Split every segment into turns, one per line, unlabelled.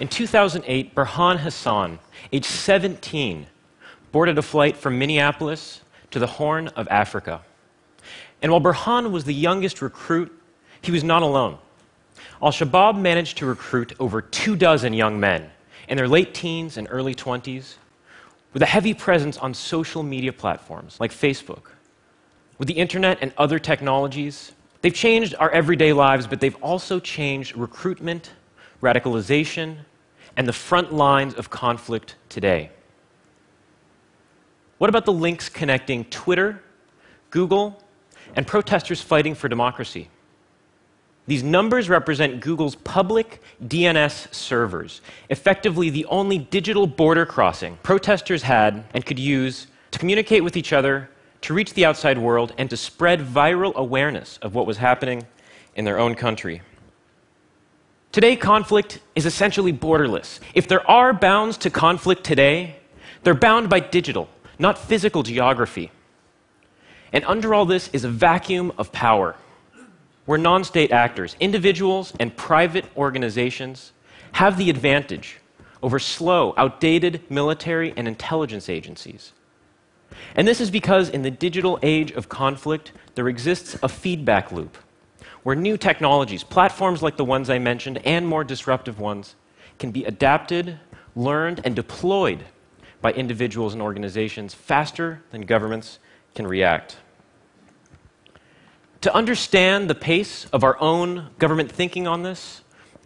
In 2008, Burhan Hassan, age 17, boarded a flight from Minneapolis to the Horn of Africa. And while Burhan was the youngest recruit, he was not alone. Al-Shabaab managed to recruit over 24 young men in their late teens and early 20s, with a heavy presence on social media platforms like Facebook. With the internet and other technologies, they've changed our everyday lives, but they've also changed recruitment, radicalization, and the front lines of conflict today. What about the links connecting Twitter, Google, and protesters fighting for democracy? These numbers represent Google's public DNS servers, effectively the only digital border crossing protesters had and could use to communicate with each other, to reach the outside world, and to spread viral awareness of what was happening in their own country. Today, conflict is essentially borderless. If there are bounds to conflict today, they're bound by digital, not physical geography. And under all this is a vacuum of power, where non-state actors, individuals and private organizations, have the advantage over slow, outdated military and intelligence agencies. And this is because in the digital age of conflict, there exists a feedback loop, where new technologies, platforms like the ones I mentioned, and more disruptive ones, can be adapted, learned, and deployed by individuals and organizations faster than governments can react. To understand the pace of our own government thinking on this,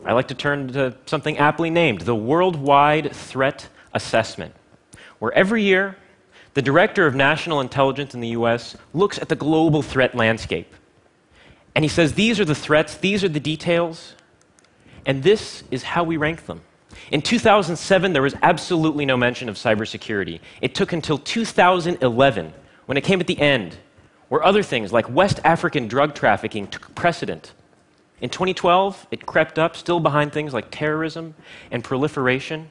I like to turn to something aptly named the Worldwide Threat Assessment, where every year, the Director of National Intelligence in the US looks at the global threat landscape. And he says, these are the threats, these are the details, and this is how we rank them. In 2007, there was absolutely no mention of cybersecurity. It took until 2011, when it came at the end, where other things like West African drug trafficking took precedent. In 2012, it crept up, still behind things like terrorism and proliferation.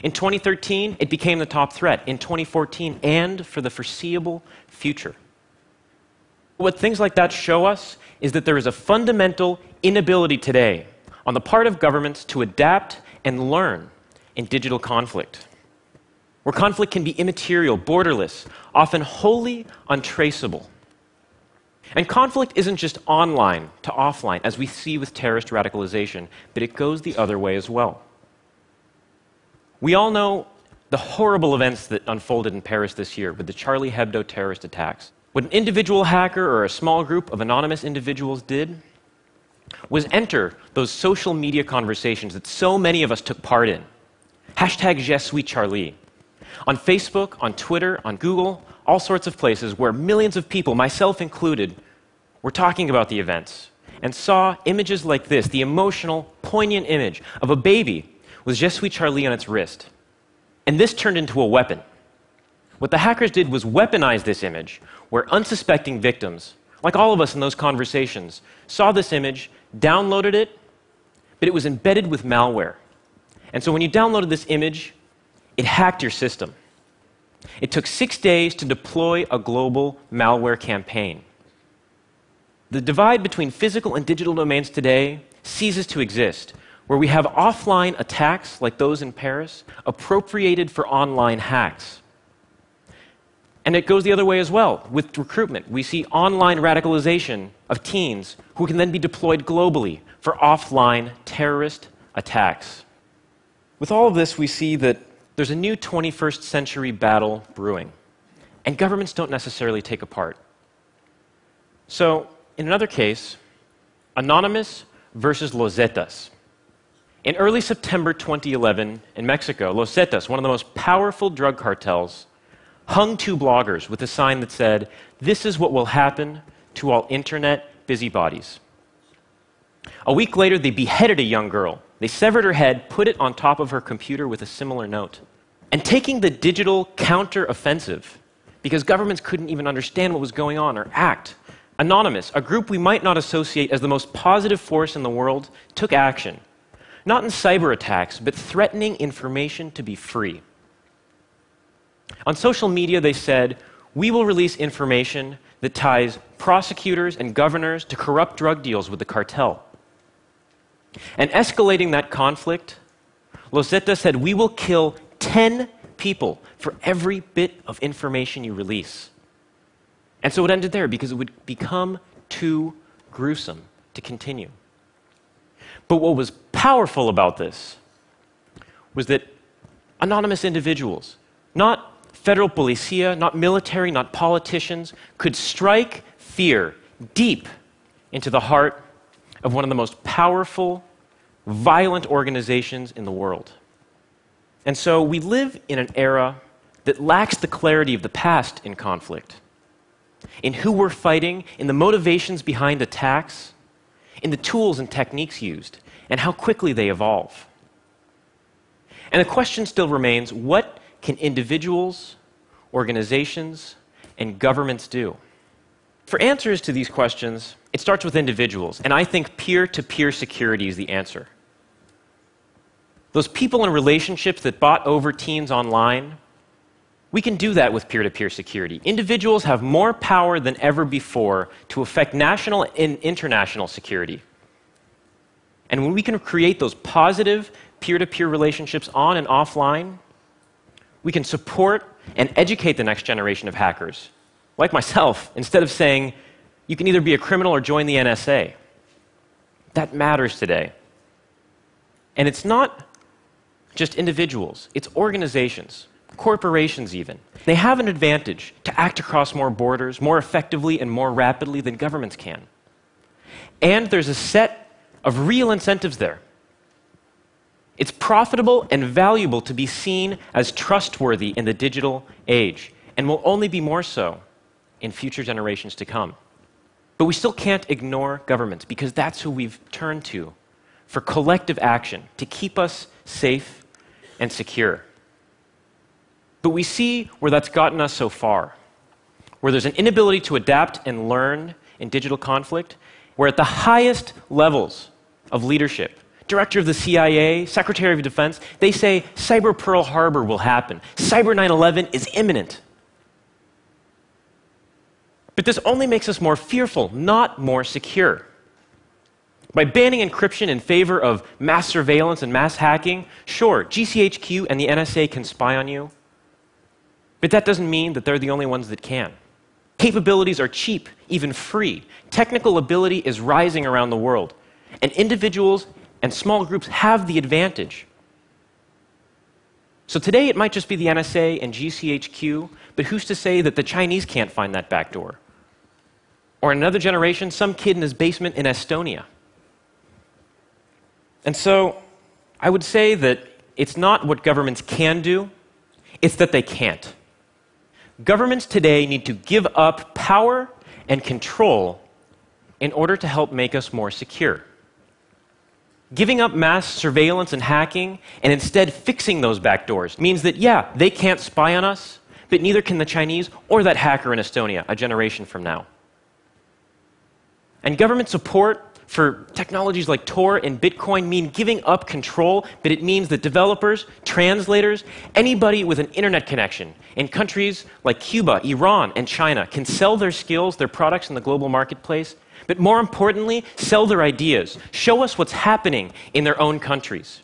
In 2013, it became the top threat. In 2014, and for the foreseeable future. What things like that show us is that there is a fundamental inability today on the part of governments to adapt and learn in digital conflict, where conflict can be immaterial, borderless, often wholly untraceable. And conflict isn't just online to offline, as we see with terrorist radicalization, but it goes the other way as well. We all know the horrible events that unfolded in Paris this year with the Charlie Hebdo terrorist attacks. What an individual hacker or a small group of anonymous individuals did was enter those social media conversations that so many of us took part in. #JeSuiCharlie. On Facebook, on Twitter, on Google, all sorts of places where millions of people, myself included, were talking about the events and saw images like this, the emotional, poignant image of a baby with JeSuiCharlie on its wrist. And this turned into a weapon. What the hackers did was weaponize this image, where unsuspecting victims, like all of us in those conversations, saw this image, downloaded it, but it was embedded with malware. And so when you downloaded this image, it hacked your system. It took 6 days to deploy a global malware campaign. The divide between physical and digital domains today ceases to exist, where we have offline attacks like those in Paris appropriated for online hacks. And it goes the other way as well. With recruitment, we see online radicalization of teens who can then be deployed globally for offline terrorist attacks. With all of this, we see that there's a new 21st century battle brewing, and governments don't necessarily take a part. So, in another case, Anonymous versus Los Zetas. In early September 2011, in Mexico, Los Zetas, one of the most powerful drug cartels, hung 2 bloggers with a sign that said, "This is what will happen to all internet busybodies." A week later, they beheaded a young girl. They severed her head, put it on top of her computer with a similar note. And taking the digital counter-offensive, because governments couldn't even understand what was going on or act, Anonymous, a group we might not associate as the most positive force in the world, took action. Not in cyber attacks, but threatening information to be free. On social media, they said, "We will release information that ties prosecutors and governors to corrupt drug deals with the cartel." And escalating that conflict, Los Zetas said, "We will kill 10 people for every bit of information you release." And so it ended there because it would become too gruesome to continue. But what was powerful about this was that anonymous individuals, not federal policia, not military, not politicians, could strike fear deep into the heart of one of the most powerful, violent organizations in the world. And so we live in an era that lacks the clarity of the past in conflict, in who we're fighting, in the motivations behind attacks, in the tools and techniques used, and how quickly they evolve. And the question still remains, what can individuals, organizations, and governments do? For answers to these questions, it starts with individuals, and I think peer-to-peer security is the answer. Those people and relationships that bought over teens online, we can do that with peer-to-peer security. Individuals have more power than ever before to affect national and international security. And when we can create those positive peer-to-peer relationships on and offline, we can support and educate the next generation of hackers, like myself, instead of saying, you can either be a criminal or join the NSA. That matters today. And it's not just individuals, it's organizations, corporations even. They have an advantage to act across more borders, more effectively and more rapidly than governments can. And there's a set of real incentives there. It's profitable and valuable to be seen as trustworthy in the digital age, and will only be more so in future generations to come. But we still can't ignore governments, because that's who we've turned to for collective action, to keep us safe and secure. But we see where that's gotten us so far, where there's an inability to adapt and learn in digital conflict, where at the highest levels of leadership, Director of the CIA, Secretary of Defense, they say Cyber Pearl Harbor will happen. Cyber 9/11 is imminent. But this only makes us more fearful, not more secure. By banning encryption in favor of mass surveillance and mass hacking, sure, GCHQ and the NSA can spy on you, but that doesn't mean that they're the only ones that can. Capabilities are cheap, even free. Technical ability is rising around the world, and individuals and small groups have the advantage. So today it might just be the NSA and GCHQ, but who's to say that the Chinese can't find that back door? Or in another generation, some kid in his basement in Estonia. And so I would say that it's not what governments can do, it's that they can't. Governments today need to give up power and control in order to help make us more secure. Giving up mass surveillance and hacking and instead fixing those backdoors means that, yeah, they can't spy on us, but neither can the Chinese or that hacker in Estonia a generation from now. And government support for technologies like Tor and Bitcoin mean giving up control, but it means that developers, translators, anybody with an internet connection in countries like Cuba, Iran, and China can sell their skills, their products in the global marketplace, but more importantly, sell their ideas, show us what's happening in their own countries.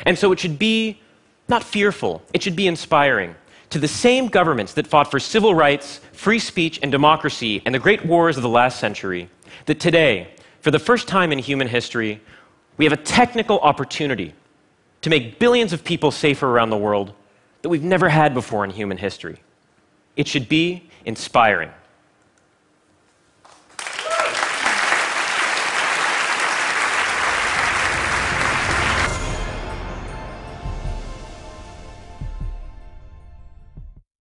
And so it should be not fearful, it should be inspiring to the same governments that fought for civil rights, free speech, and democracy in the great wars of the last century, that today, for the first time in human history, we have a technical opportunity to make billions of people safer around the world that we've never had before in human history. It should be inspiring.